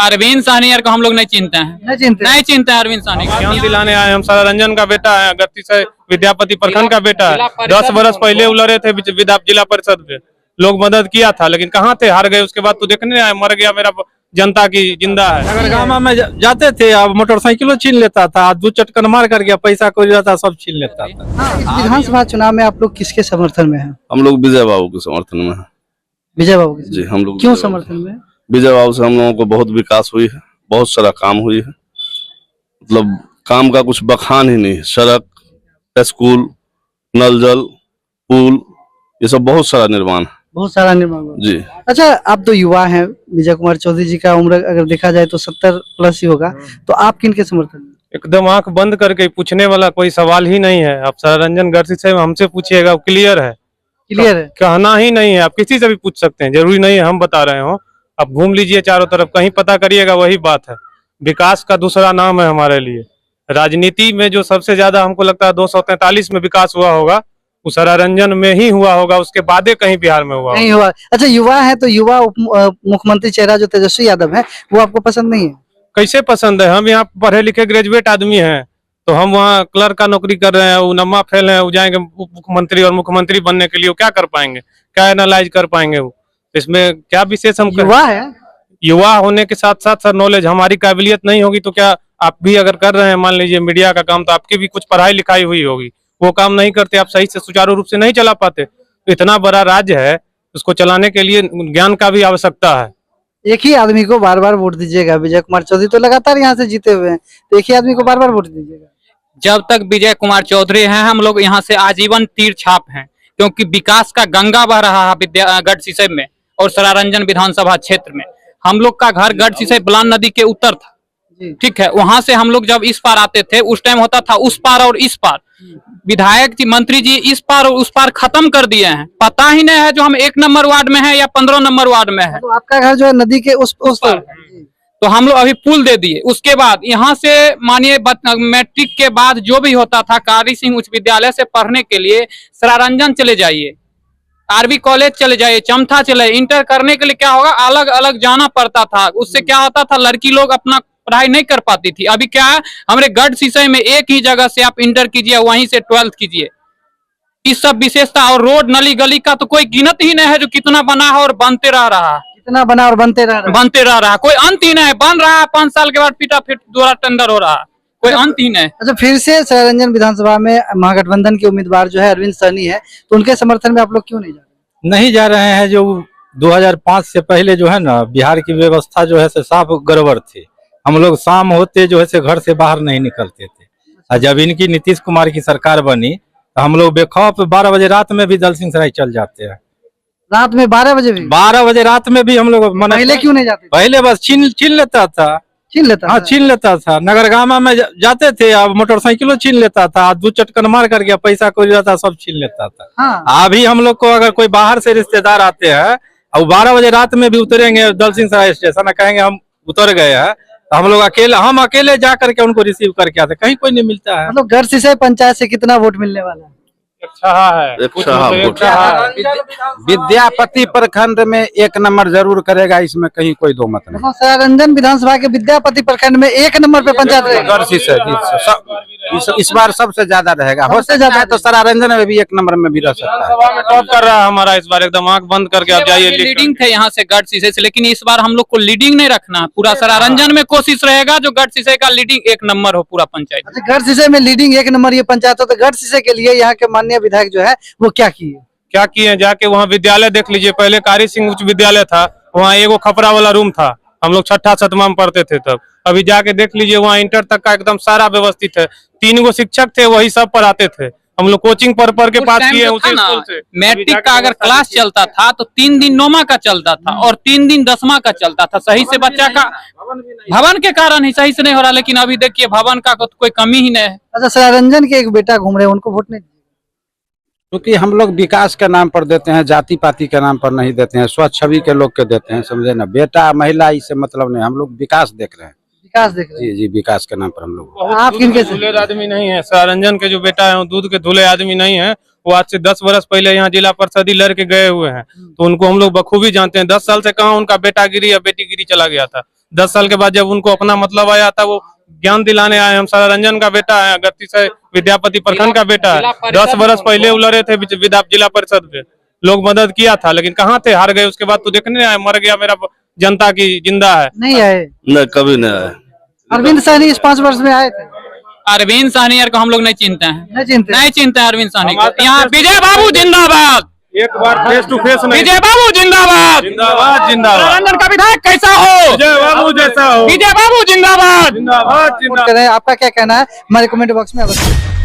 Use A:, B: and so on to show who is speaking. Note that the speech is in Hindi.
A: अरविंद साहनी को हम लोग नहीं चिंते हैं, नहीं चिंते हैं अरविंद साहनी।
B: ज्ञान दिलाने आए हम। सारारंजन का बेटा है, गति से विद्यापति प्रखंड का बेटा है। 10 वर्ष पहले उलरे थे जिला परिषद पे, लोग मदद किया था, लेकिन कहाँ थे, हार गए। उसके बाद तू देखने आया, मर गया मेरा जनता की जिंदा है।
C: नगरगामा में जाते थे, अब मोटरसाइकिलों छीन लेता था, 2 चटकन मार कर गया, पैसा कोई रहता सब छीन लेता था।
D: इस विधानसभा चुनाव में आप लोग किसके समर्थन में हैं?
E: हम लोग विजय बाबू के समर्थन में हैं।
D: विजय बाबू के?
E: जी, हम लोग
D: क्यों समर्थन में?
E: विजय बाबू से हम लोगों को बहुत विकास हुई है, बहुत सारा काम हुई है। मतलब काम का कुछ बखान ही नहीं है। सड़क, स्कूल, नल जल, पुल, ये सब बहुत सारा निर्माण है।
D: बहुत सारा निर्माण हुआ।
E: जी।
D: अच्छा, आप तो युवा हैं, विजय कुमार चौधरी जी का उम्र अगर देखा जाए तो 70 प्लस ही होगा, तो आप किनके समर्थन में?
B: एकदम आंख बंद करके पूछने वाला कोई सवाल ही नहीं है। आप सारारंजन गर्सी से हमसे पूछिएगा, क्लियर है,
D: क्लियर है,
B: कहना ही नहीं है। आप किसी से भी पूछ सकते हैं, जरूरी नहीं है हम बता रहे हो। आप घूम लीजिए चारों तरफ, कहीं पता करिएगा, वही बात है। विकास का दूसरा नाम है हमारे लिए। राजनीति में जो सबसे ज्यादा हमको लगता है 243 में विकास हुआ होगा, वो सारारंजन में ही हुआ होगा, उसके बाद कहीं बिहार में हुआ
D: नहीं हुआ। अच्छा, युवा है तो युवा मुख्यमंत्री चेहरा जो तेजस्वी यादव है वो आपको पसंद नहीं है?
B: कैसे पसंद है? हम यहाँ पढ़े लिखे ग्रेजुएट आदमी हैं, तो हम वहाँ क्लर्क का नौकरी कर रहे हैं, वो नम्मा फेल है, वो जाएंगे मुख्यमंत्री, और मुख्यमंत्री बनने के लिए वो क्या कर पाएंगे, क्या एनालाइज कर पाएंगे? वो इसमें क्या विशेष हम
D: युवा है।
B: युवा होने के साथ साथ सर नॉलेज, हमारी काबिलियत नहीं होगी तो क्या आप भी अगर कर रहे हैं मान लीजिए मीडिया का काम, तो आपकी भी कुछ पढ़ाई लिखाई हुई होगी, वो काम नहीं करते, आप सही से सुचारू रूप से नहीं चला पाते। तो इतना बड़ा राज्य है, उसको चलाने के लिए ज्ञान का भी आवश्यकता है।
D: एक ही आदमी को बार बार वोट दीजिएगा। विजय कुमार चौधरी तो लगातार यहाँ से जीते हुए हैं, तो एक ही आदमी को बार बार वोट दीजिएगा।
A: जब तक विजय कुमार चौधरी हैं, हम लोग यहाँ से आजीवन तीर छाप हैं, क्योंकि विकास का गंगा बह रहा है गढ़सिसई में और सारारंजन विधानसभा क्षेत्र में। हम लोग का घर गढ़सिसई बलान नदी के उत्तर था, ठीक है। वहां से हम लोग जब इस पार आते थे, उस टाइम होता था उस पार और इस पार। विधायक जी, मंत्री जी इस पार और उस पार खत्म कर दिए हैं। पता ही नहीं है जो हम 1 नंबर वार्ड में है या 15 नंबर वार्ड में है।
D: तो आपका घर जो है नदी के उस पार,
A: तो हम लोग अभी पुल दे दिए। उसके बाद यहाँ से मानिए मैट्रिक के बाद जो भी होता था, कारी सिंह उच्च विद्यालय से पढ़ने के लिए सारारंजन चले जाइए, आरबी कॉलेज चले जाइए, चमथा चले। इंटर करने के लिए क्या होगा, अलग अलग जाना पड़ता था। उससे क्या होता था, लड़की लोग अपना पढ़ाई नहीं कर पाती थी। अभी क्या है, हमारे गढ़सिसई में एक ही जगह से आप इंटर कीजिए, वहीं से 12th कीजिए। इस सब विशेषता, और रोड नली गली का तो कोई गिनत ही नहीं है, जो कितना बना है और बनते रह रहा है,
D: कितना बना और बनते रह
A: रहा है, कोई अंत ही नहीं। बन रहा है, 5 साल के बाद पीटा फिर दोबारा टेंडर हो रहा है, कोई अंत ही नहीं।
D: अच्छा, फिर से सारारंजन विधानसभा में महागठबंधन के उम्मीदवार जो है अरविंद साहनी है, तो उनके समर्थन में आप लोग क्यों नहीं जा रहे?
C: नहीं जा रहे हैं। जो 2005 से पहले जो है ना, बिहार की व्यवस्था जो है से साफ गड़बड़ थी। हम लोग शाम होते जो है से घर से बाहर नहीं निकलते थे। और जब इनकी नीतीश कुमार की सरकार बनी, तो हम लोग बेखौफ 12 बजे रात में भी दलसिंहसराय चल जाते हैं।
D: रात में 12 बजे भी?
C: 12 बजे रात में भी हम लोग।
D: पहले क्यों नहीं जाते?
C: पहले बस छीन लेता था। हाँ, छीन लेता था। नगरगामा में जाते थे, अब मोटरसाइकिलों छीन लेता था, 2 चटकन मार कर गया, पैसा कोई रहता सब छीन लेता था।
D: हाँ।
C: अभी हम लोग को अगर कोई बाहर से रिश्तेदार आते हैं और 12 बजे रात में भी उतरेंगे दलसिंहसराय स्टेशन, कहेंगे हम उतर गए हैं, तो हम अकेले जा करके उनको रिसीव करके आते, कहीं कोई नहीं मिलता है।
D: मतलब गढ़सिसई पंचायत से कितना वोट मिलने वाला है?
F: विद्यापति प्रखंड में 1 नंबर जरूर करेगा, इसमें कहीं कोई दो मत नहीं।
D: सारारंजन विधानसभा के विद्यापति प्रखंड में 1 नंबर पे पंचायत रहेगा।
F: इस बार सबसे ज्यादा रहेगा, हो सकता है तो सारारंजन में भी 1 नंबर में भी रह सकता है।
B: टॉप कर रहा है हमारा इस बार, एकदम आंख बंद करके आप जाइए।
A: लीडिंग थे यहाँ से गढ़सिसई से, लेकिन इस बार हम लोग को लीडिंग नहीं रखना, पूरा सारारंजन में कोशिश रहेगा जो गढ़सिसई का लीडिंग 1 नंबर हो पूरा पंचायत।
D: अच्छा, गढ़सिसई में लीडिंग 1 नंबर ये पंचायत हो, तो गढ़सिसई के लिए यहाँ के माननीय विधायक जो है वो क्या किए?
B: जाके वहाँ विद्यालय देख लीजिए। पहले कारी सिंह उच्च विद्यालय था, वहाँ एगो खपरा वाला रूम था, हम लोग 6ठा 7वां में पढ़ते थे तब। अभी जाके देख लीजिए, वहाँ इंटर तक का एकदम सारा व्यवस्थित है। 3 गो शिक्षक थे, वही सब पढ़ाते थे। हम लोग कोचिंग पढ़ के पास किए उसी स्कूल से।
A: मैट्रिक का अगर क्लास चलता था तो 3 दिन 9वां का चलता था और 3 दिन 10वां का चलता था। सही से बच्चा का भवन के कारण ही सही से नहीं हो रहा, लेकिन अभी देखिए भवन का कोई कमी ही नहीं है।
D: अच्छा, सारारंजन के एक बेटा घूम रहे हैं, उनको वोट नहीं?
F: क्योंकि हम लोग विकास के नाम पर देते हैं, जाति पाति के नाम पर नहीं देते हैं, स्वच्छ छवि के लोग के देते हैं, समझे ना। बेटा महिला इससे मतलब नहीं, हम लोग विकास देख रहे हैं।
D: विकास देख रहे हैं?
F: जी, विकास के नाम पर हम लोग।
D: आप किनके
B: धुले आदमी नहीं है। सारारंजन के जो बेटा है वो दूध के धुले आदमी नहीं है। वो आज से 10 वर्ष पहले यहाँ जिला परिषद लड़के गए हुए हैं, तो उनको हम लोग बखूबी जानते हैं। 10 साल से कहाँ उनका बेटागिरी या बेटीगिरी चला गया था। 10 साल के बाद जब उनको अपना मतलब आया था, वो ज्ञान दिलाने आए। हम सारारंजन का बेटा है, अगत्ती से विद्यापति प्रखंड का बेटा
A: जिला
B: है।
A: परिषद
B: 10 बरस पहले वो लड़े थे जिला परिषद पे, लोग मदद किया था, लेकिन कहाँ थे, हार गए। उसके बाद तो देखने आए, मर गया मेरा जनता की, जिंदा है।
D: नहीं आए।
E: नहीं, कभी नहीं आए।
D: अरविंद साहनी इस 5 वर्ष में आए थे?
A: अरविंद साहनी को हम लोग नहीं चिंते हैं,
D: नहीं चिंते?
A: नहीं चिंते हैं अरविंद साहनी को। यहाँ विजय बाबू जिंदाबाद,
B: एक बार फेस टू फेस नहीं।
A: विजय बाबू जिंदाबाद,
B: जिंदाबाद जिंदाबाद।
A: सारारंजन का विधायक कैसा हो,
B: विजय बाबू जैसा हो।
A: विजय बाबू जिंदाबाद।
B: जिंदाबाद
D: कर रहे हैं, आपका क्या कहना है हमारे कमेंट बॉक्स में अवश्य